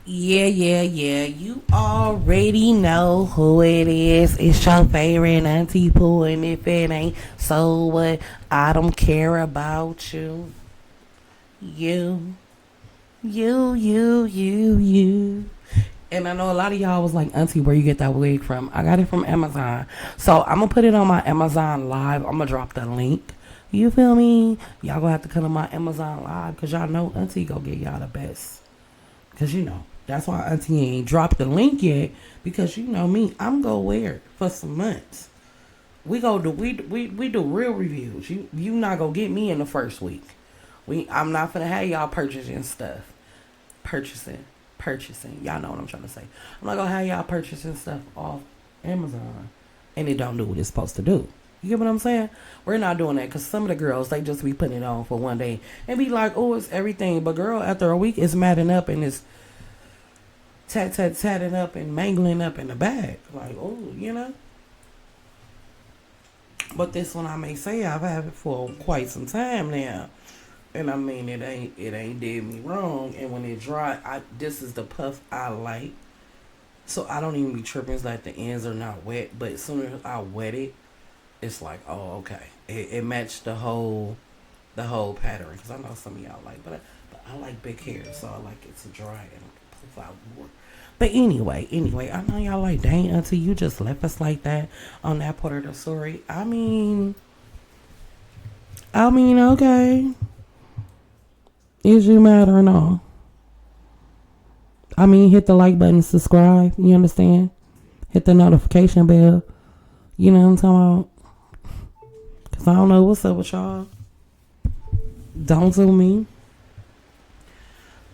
Yeah. You already know who it is. It's your favorite Auntie Pooh, and if it ain't, so what? I don't care about you. You, you. And I know a lot of y'all was like, Auntie, where you get that wig from? I got it from Amazon. So I'm gonna put it on my Amazon Live. I'm gonna drop the link. You feel me? Y'all gonna have to come to my Amazon Live because y'all know Auntie go get y'all the best. Because you know, that's why Auntie ain't dropped the link yet. Because you know me, I'm gonna wear it for some months. We do real reviews. You not gonna get me in the first week. I'm not gonna have y'all purchasing stuff. Purchasing. Purchasing. Y'all know what I'm trying to say. I'm not gonna have y'all purchasing stuff off Amazon. And it don't do what it's supposed to do. You get what I'm saying? We're not doing that because some of the girls, they just be putting it on for one day and be like, oh, it's everything. But girl, after a week, it's matting up and it's tatting up and mangling up in the bag. Like, oh, you know? But this one I may say I've had it for quite some time now. And I mean it ain't did me wrong. And when it dry, this is the puff I like. So I don't even be tripping. It's like the ends are not wet. But as soon as I wet it, it's like, oh, okay. It matched the whole pattern. Because I know some of y'all like, but I like big hair, so I like it to dry and puff out more. But anyway, I know y'all like, dang, Auntie, you just left us like that on that part of the story. I mean, okay. Is you mad or no? I mean, hit the like button, subscribe. You understand? Hit the notification bell. You know what I'm talking about? Because I don't know what's up with y'all. Don't do me.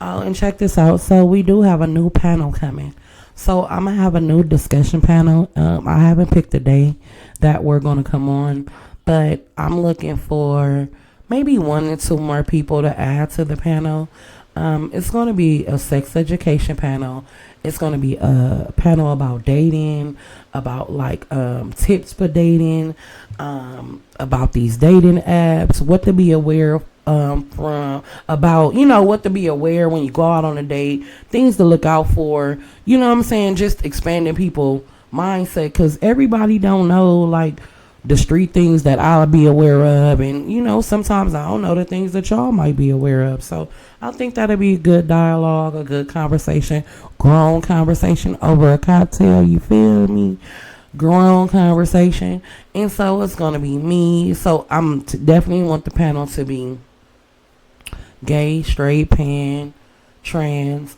Oh, and check this out. So we do have a new panel coming. So I'm gonna have a new discussion panel. I haven't picked a day that we're gonna come on, but I'm looking for maybe one or two more people to add to the panel. It's gonna be a sex education panel. It's gonna be a panel about dating, about like tips for dating, about these dating apps, what to be aware of from about what to be aware when you go out on a date, things to look out for, what I'm saying, just expanding people mindset because everybody don't know like the street things that I'll be aware of, and sometimes I don't know the things that y'all might be aware of. So I think that'll be a good dialogue, a good conversation, grown conversation over a cocktail, you feel me? Grown conversation. And so it's gonna be me. So I'm definitely want the panel to be gay, straight, pan, trans,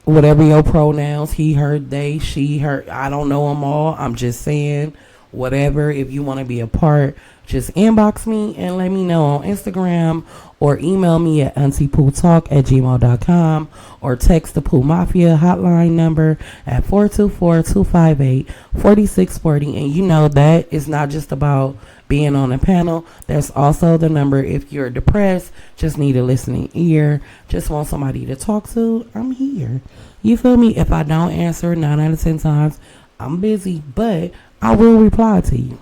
whatever your pronouns, he, her, they, she, her. I don't know them all. I'm just saying whatever. If you want to be a part, just inbox me and let me know on Instagram or email me at auntiepooltalk@gmail.com or text the Pool Mafia hotline number at 424-258-4640. And you know that is not just about being on a panel. There's also the number if you're depressed, just need a listening ear, just want somebody to talk to, I'm here. You feel me? If I don't answer 9 out of 10 times, I'm busy, but I will reply to you.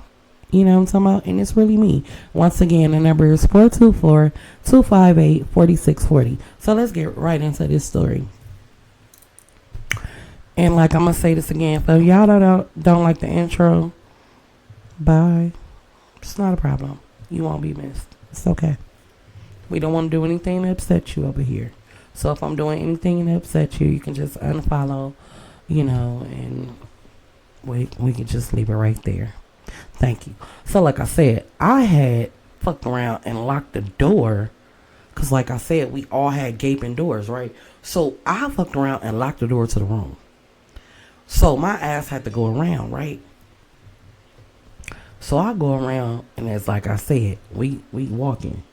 You know what I'm talking about? And it's really me. Once again, the number is 424-258-4640. So let's get right into this story. And like I'm going to say this again, for y'all that don't like the intro, bye. It's not a problem. You won't be missed. It's okay. We don't want to do anything to upset you over here. So if I'm doing anything to upset you, you can just unfollow, and we can just leave it right there. Thank you. So like I said, I had fucked around and locked the door because like I said, we all had gaping doors, right? So I fucked around and locked the door to the room. So my ass had to go around, right? So I go around and it's like I said, we walking.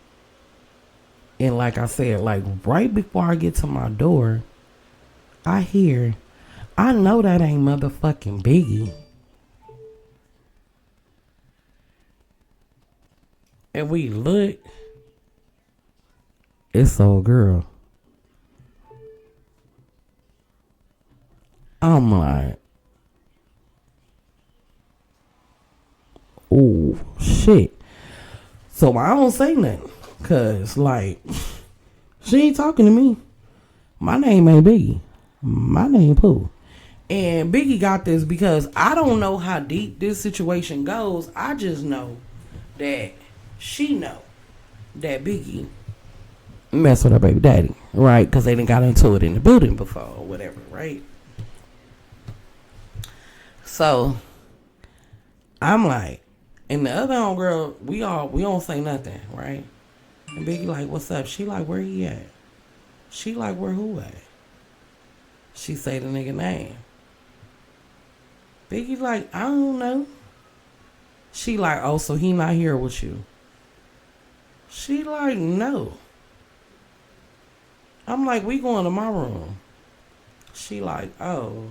And like I said, like right before I get to my door, I know that ain't motherfucking Biggie. And we look, it's old girl. I'm like, oh shit. So I don't say nothing. Cause like, she ain't talking to me. My name ain't Biggie. My name Pooh. And Biggie got this because I don't know how deep this situation goes. I just know that she know that Biggie mess with her baby daddy, right? Because they didn't got into it in the building before or whatever, right? So I'm like, and the other homegirl, we don't say nothing, right? And Biggie like, what's up? She like, where he at? She like, where who at? She say the nigga name. Biggie like, I don't know. She like, oh, so he not here with you? She like, no. I'm like, we going to my room. She like, oh.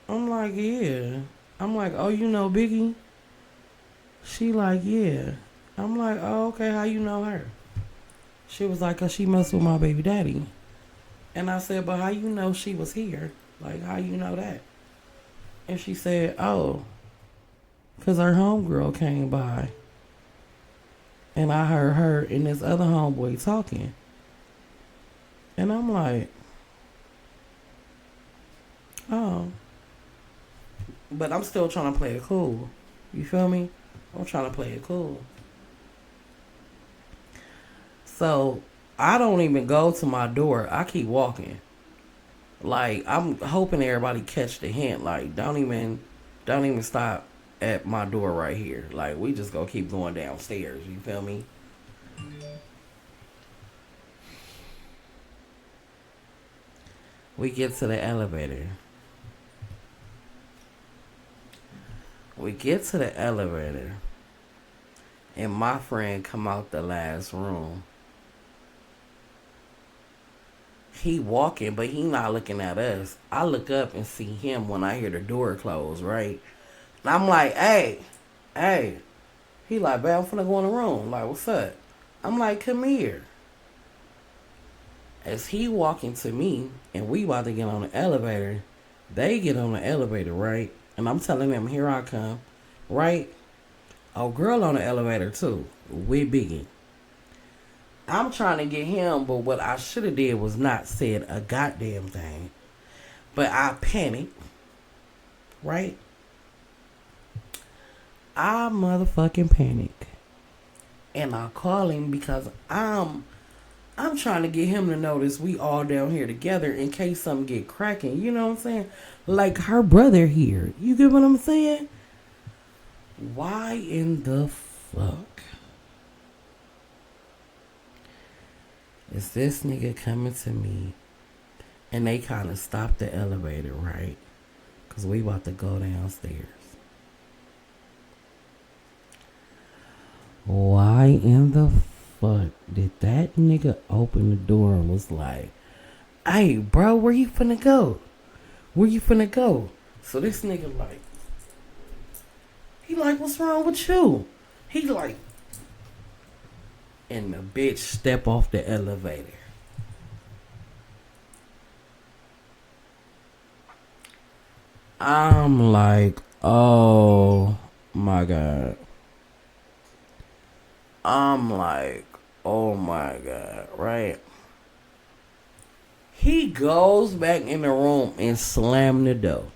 I'm like, yeah. I'm like, oh, you know Biggie? She like, yeah. I'm like, oh, okay, how you know her? She was like, cause she messed with my baby daddy. And I said, but how you know she was here? Like, how you know that? And she said, oh, cause her homegirl came by. And I heard her and this other homeboy talking. And I'm like, oh. But I'm still trying to play it cool. You feel me? I'm trying to play it cool. So I don't even go to my door. I keep walking. Like I'm hoping everybody catch the hint. Like don't even stop at my door right here. Like we just gonna keep going downstairs. You feel me? We get to the elevator. We get to the elevator, and my friend come out the last room. He walking, but he not looking at us. I look up and see him when I hear the door close, right? And I'm like, hey, hey. He like, babe, I'm finna go in the room. Like, what's up? I'm like, come here. As he walking to me, and we about to get on the elevator, they get on the elevator, right? And I'm telling them, here I come, right? A girl on the elevator too, with Biggie. I'm trying to get him, but what I should have did was not said a goddamn thing. But I panicked, right? I motherfucking panic. And I call him because I'm trying to get him to notice we all down here together in case something get cracking. You know what I'm saying? Like her brother here. You get what I'm saying? Why in the fuck is this nigga coming to me and they kind of stopped the elevator, right? Because we about to go downstairs. Why in the fuck did that nigga open the door and was like, hey, bro, where you finna go? Where you finna go? So this nigga like, he like, what's wrong with you? He like, and the bitch step off the elevator. I'm like, oh my God. I'm like, oh my God, right? He goes back in the room and slam the door.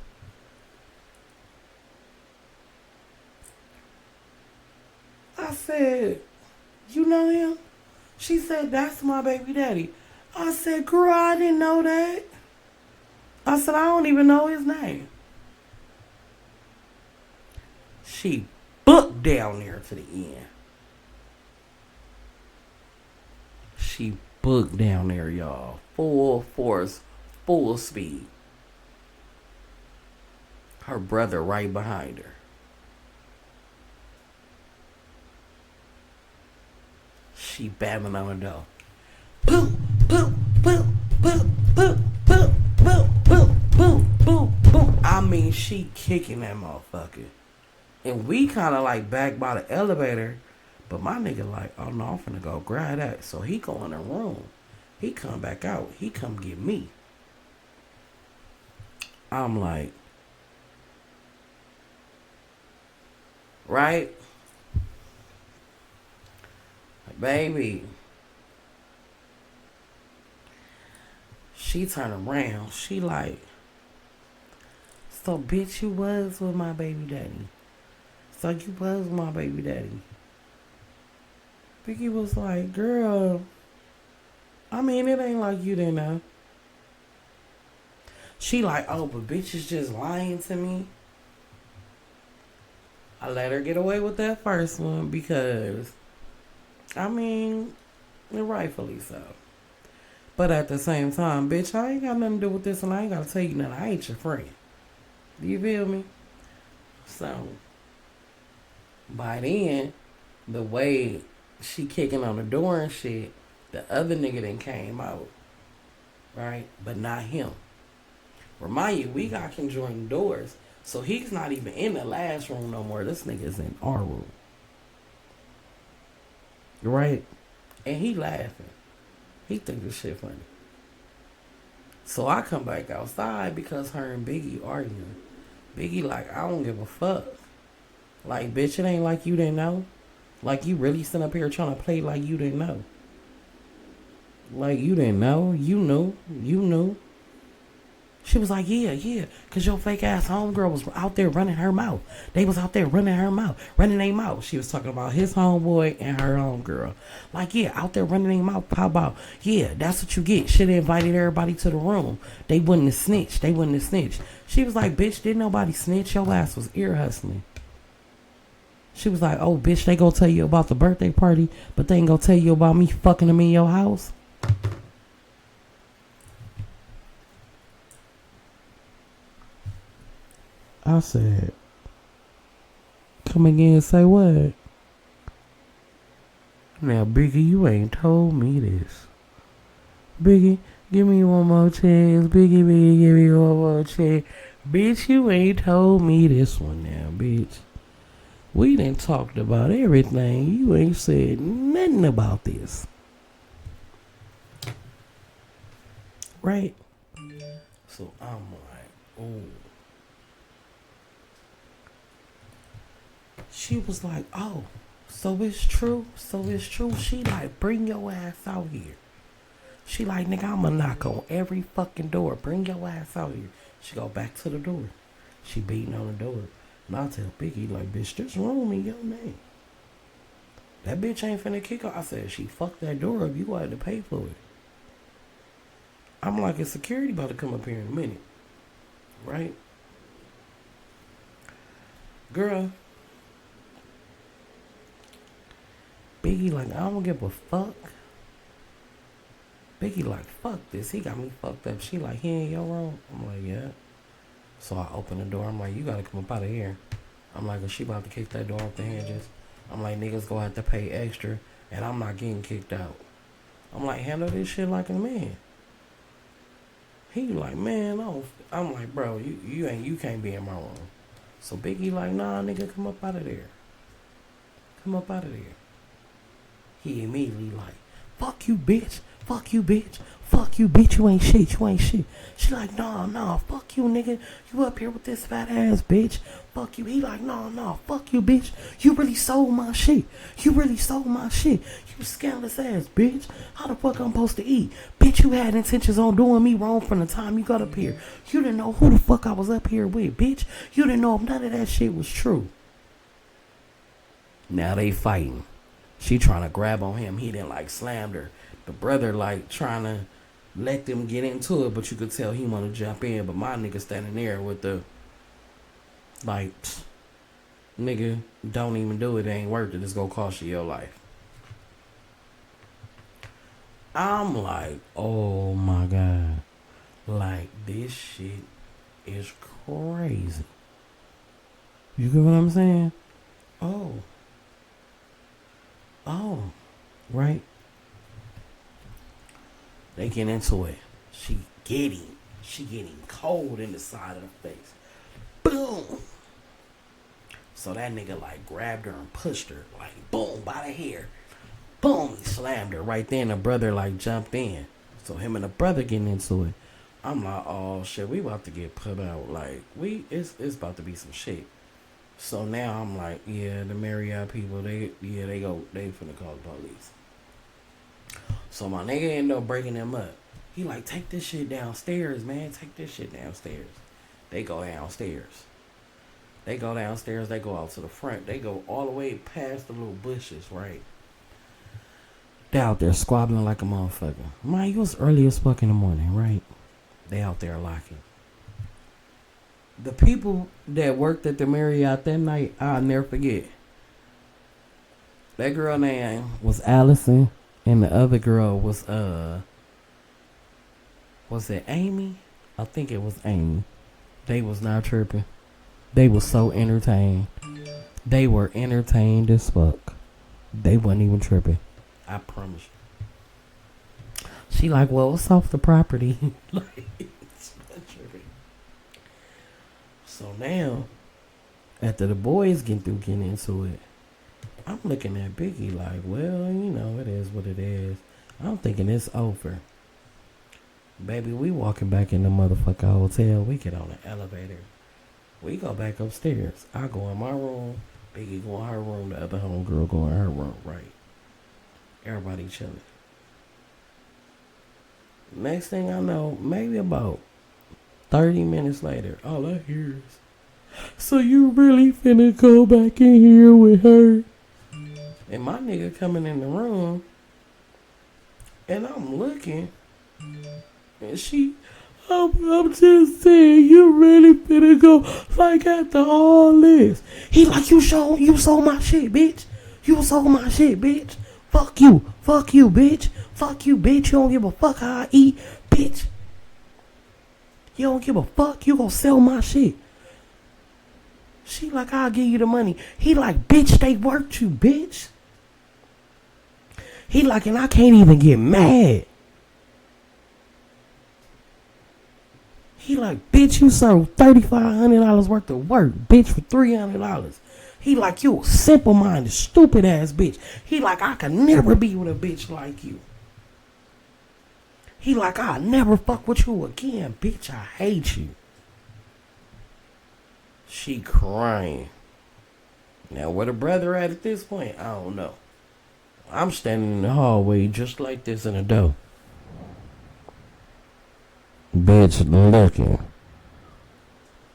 I said, you know him? She said, that's my baby daddy. I said, girl, I didn't know that. I said, I don't even know his name. She booked down there to the end. She booked down there, y'all. Full force, full speed. Her brother right behind her. She bamming on the door. Boom, boom, boom, boom, boom, boom, boom, boom, boom, boom, boom. I mean, she kicking that motherfucker. And we kind of like back by the elevator. But my nigga like, oh no, I'm finna go grab that. So he go in the room. He come back out. He come get me. I'm like, right? Baby. She turned around. She like, so bitch, you was with my baby daddy. So you was with my baby daddy. Vicky was like, girl, I mean, it ain't like you didn't know. She like, oh, but bitch is just lying to me. I let her get away with that first one because, I mean, rightfully so. But at the same time, bitch, I ain't got nothing to do with this and I ain't got to tell you nothing. I ain't your friend. Do you feel me? So, by then, the way she kicking on the door and shit, the other nigga then came out, right? But not him. Remind you, we got conjoined doors. So he's not even in the last room no more. This nigga's in our room. Right? And he laughing. He think this shit funny. So I come back outside because her and Biggie arguing. Biggie like, I don't give a fuck. Like, bitch, it ain't like you didn't know. Like, you really sitting up here trying to play like you didn't know. Like, you didn't know. You knew. You knew. She was like, yeah, because your fake ass homegirl was out there running her mouth. They was out there running their mouth. She was talking about his homeboy and her homegirl. Like, yeah, out there running their mouth. How about, yeah, that's what you get. Should have invited everybody to the room. They wouldn't have snitched. She was like, bitch, didn't nobody snitch? Your ass was ear hustling. She was like, oh, bitch, they gonna tell you about the birthday party, but they ain't gonna tell you about me fucking them in your house. I said, come again and say what? Now, Biggie, you ain't told me this. Biggie, give me one more chance. Biggie, give me one more chance. Bitch, you ain't told me this one now, bitch. We done talked about everything. You ain't said nothing about this. Right? So I'm like, oh. She was like, oh, so it's true? She like, bring your ass out here. She like, nigga, I'ma knock on every fucking door. Bring your ass out here. She go back to the door. She beating on the door. And I tell Biggie, like, bitch, there's room in your name. That bitch ain't finna kick her. I said, she fucked that door up. You gonna have to pay for it. I'm like, is security about to come up here in a minute? Right? Girl. Biggie like, I don't give a fuck. Biggie like, fuck this. He got me fucked up. She like, he in your room? I'm like, yeah. So I open the door. I'm like, you gotta come up out of here. I'm like, is she about to kick that door off the hinges? I'm like, niggas gonna have to pay extra, and I'm not getting kicked out. I'm like, handle this shit like a man. He like, man, no. I'm like, bro, you can't be in my room. So Biggie like, nah, nigga, come up out of there. Come up out of there. He immediately like, fuck you, bitch. Fuck you, bitch. Fuck you, bitch. You ain't shit. She like, nah. Fuck you, nigga. You up here with this fat ass bitch. Fuck you. He like, nah. Fuck you, bitch. You really sold my shit. You scandalous ass bitch. How the fuck I'm supposed to eat? Bitch, you had intentions on doing me wrong from the time you got up here. You didn't know who the fuck I was up here with, bitch. You didn't know if none of that shit was true. Now they fighting. She trying to grab on him. He didn't like slammed her. The brother like trying to let them get into it, but you could tell he want to jump in. But my nigga standing there with the like, nigga, don't even do it. It ain't worth it. It's gonna cost you your life. I'm like, oh my god, like this shit is crazy. You get what I'm saying? Oh, right. They get into it. She getting cold in the side of the face. Boom. So that nigga like grabbed her and pushed her like boom by the hair. Boom, he slammed her right then. The brother like jumped in. So him and the brother getting into it. I'm like, oh shit, we about to get put out. Like it's about to be some shit. So now I'm like, yeah, the Marriott people, they finna call the police. So my nigga ended up breaking them up. He like, take this shit downstairs, man. Take this shit downstairs. They go downstairs. They go downstairs. They go out to the front. They go all the way past the little bushes, right? They out there squabbling like a motherfucker. Man, it was early as fuck in the morning, right? They out there locking. The people that worked at the Marriott that night, I'll never forget. That girl name was Allison, and the other girl was it Amy? I think it was Amy. They was not tripping. They was so entertained. They were entertained as fuck. They wasn't even tripping. I promise you. She like, well, it's off the property. Like, it's not tripping. So now, after the boys getting into it, I'm looking at Biggie like, well, you know, it is what it is. I'm thinking it's over. Baby, we walking back in the motherfucking hotel. We get on the elevator. We go back upstairs. I go in my room. Biggie go in her room. The other homegirl go in her room, right? Everybody chilling. Next thing I know, maybe about 30 minutes later, all I hear is, so you really finna go back in here with her? And my nigga coming in the room, and I'm looking, and I'm just saying, you really finna go, like, after all this. He like, you sold my shit, bitch. You sold my shit, bitch. Fuck you, bitch. Fuck you, bitch. You don't give a fuck how I eat, bitch. You don't give a fuck. You gonna sell my shit. She like, I'll give you the money. He like, bitch, they worked you, bitch. He like, and I can't even get mad. He like, bitch, you sold $3,500 worth of work, bitch, for $300. He like, you a simple-minded, stupid-ass bitch. He like, I could never be with a bitch like you. He like, I'll never fuck with you again, bitch. I hate you. She crying. Now, where the brother at this point, I don't know. I'm standing in the hallway just like this in a door. Bitch looking.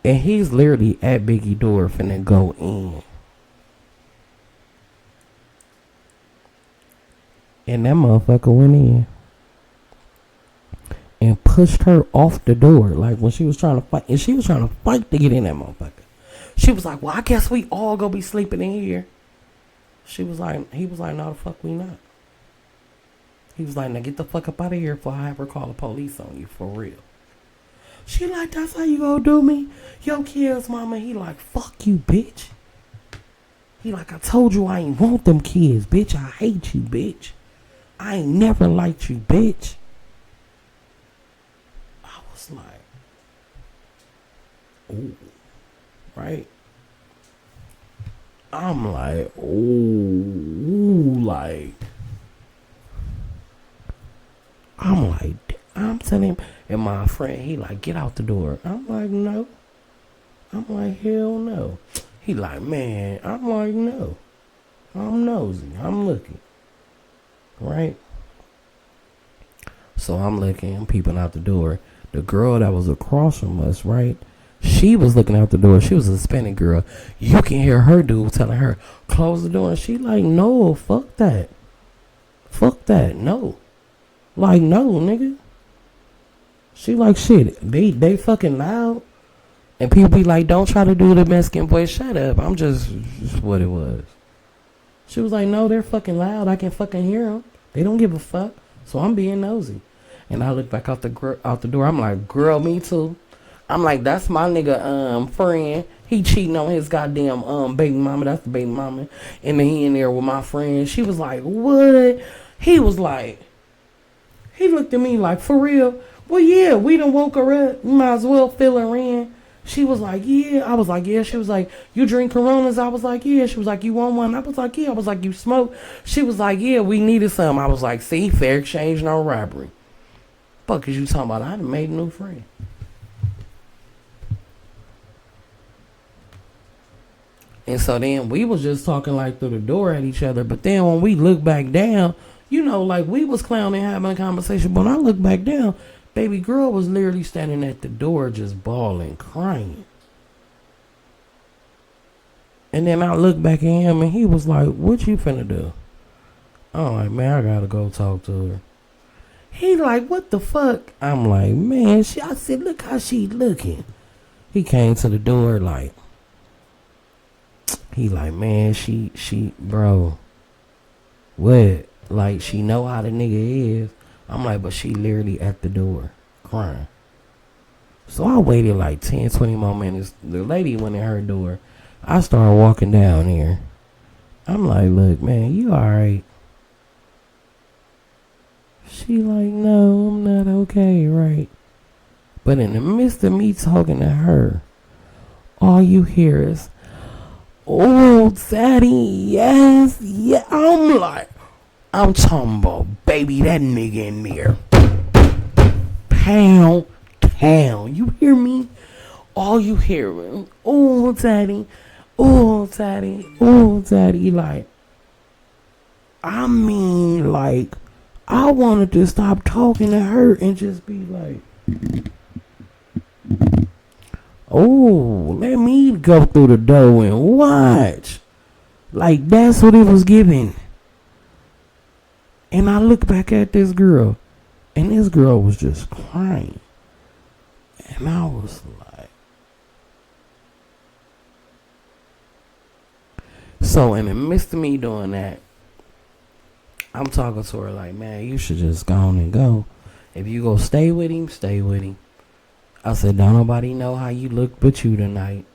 And he's literally at Biggie door finna go in. And that motherfucker went in and pushed her off the door. Like when she was trying to fight. And she was trying to fight to get in that motherfucker. She was like, well, I guess we all gonna be sleeping in here. He was like, no, the fuck we not. He was like, now get the fuck up out of here before I ever call the police on you, for real. She like, that's how you gonna do me? Yo, kids, mama. He like, fuck you, bitch. He like, I told you I ain't want them kids, bitch. I hate you, bitch. I ain't never liked you, bitch. I was like, ooh, right? I'm like, ooh, like, I'm telling him, and my friend, he like, get out the door. I'm like, no. I'm like, hell no. He like, man, I'm like, no. I'm nosy. I'm looking. Right? So I'm looking, I'm peeping out the door. The girl that was across from us, right? She was looking out the door. She was a Hispanic girl. You can hear her dude telling her, close the door. And she like, no, fuck that. Fuck that, no. Like, no, nigga. She like, shit, they fucking loud. And people be like, don't try to do the Mexican voice. Shut up. I'm just what it was. She was like, no, they're fucking loud. I can fucking hear them. They don't give a fuck. So I'm being nosy. And I look back out the door. I'm like, girl, me too. I'm like, that's my nigga friend. He cheating on his goddamn baby mama. That's the baby mama. And then he in there with my friend. She was like, what? He was like, he looked at me like, for real? Well, yeah, we done woke her up. You might as well fill her in. She was like, yeah. I was like, yeah. She was like, you drink Coronas? I was like, yeah. She was like, you want one? I was like, yeah. I was like, you smoke? She was like, yeah, we needed some. I was like, see, fair exchange, no robbery. Fuck is you talking about? I done made a new friend. And so then we was just talking like through the door at each other. But then when we look back down, you know, like we was clowning, having a conversation. But when I look back down, Baby girl was literally standing at the door just bawling, crying. And then I looked back at him and he was like, what you finna do? I'm like, man, I gotta go talk to her. He like, what the fuck? I'm like, man, I said, look how she looking. He came to the door like, he like, man, she, bro, what? Like, she know how the nigga is. I'm like, but she literally at the door crying. So I waited like 10, 20 more minutes. The lady went in her door. I started walking down here. I'm like, look, man, you alright? She like, no, I'm not okay, right? But in the midst of me talking to her, all you hear is, oh, daddy, yes, yeah. I'm like, I'm talking about, baby, that nigga in there. Pound, pound. You hear me? All you hear is, oh, daddy, oh, daddy, oh, daddy. Like, I mean, like, I wanted to stop talking to her and just be like, oh, let me go through the door and watch. Like, that's what it was giving. And I look back at this girl, and this girl was just crying. And I was like, so in the midst of me doing that, I'm talking to her like, man, you should just go on and go. If you go stay with him, stay with him. I said, don't nobody know how you look but you tonight.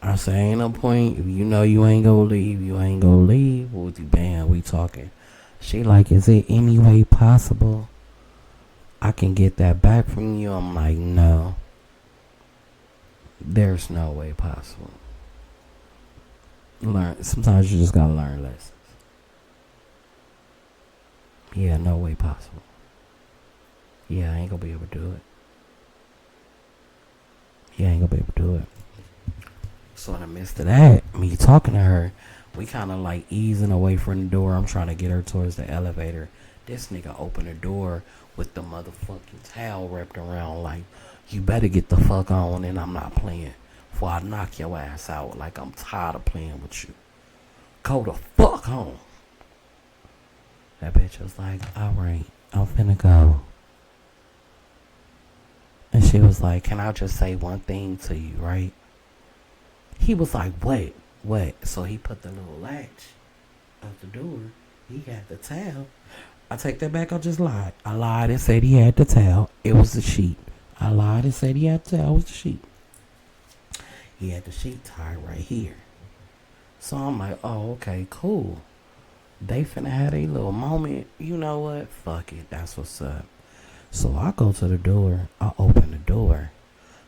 I said, ain't no point. If you know you ain't gonna leave, you ain't gonna leave. What you bam, we talking. She like, is it any way possible I can get that back from you? I'm like, no. There's no way possible. Sometimes you just gotta learn lessons. Yeah, no way possible. Yeah, I ain't gonna be able to do it. Yeah, I ain't gonna be able to do it. So in the midst of that, me talking to her, we kind of like easing away from the door. I'm trying to get her towards the elevator. This nigga opened the door with the motherfucking towel wrapped around like, you better get the fuck on and I'm not playing before I knock your ass out. Like, I'm tired of playing with you. Go the fuck home. That bitch was like, alright, I'm finna go. And she was like, can I just say one thing to you, right? He was like, what? So he put the little latch out the door. He had the towel. I take that back, I just lied. I lied and said he had the towel. It was the sheet. I lied and said he had the towel. It was the sheet. He had the sheet tied right here. So I'm like, oh, okay, cool. They finna have a little moment. You know what? Fuck it. That's what's up. So I go to the door. I open the door.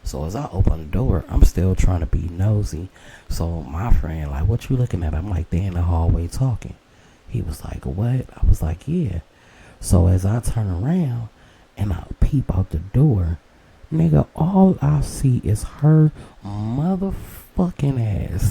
So as I open the door, I'm still trying to be nosy. So my friend, like, what you looking at? I'm like, they in the hallway talking. He was like, what? I was like, yeah. So as I turn around and I peep out the door, nigga, all I see is her motherfucking ass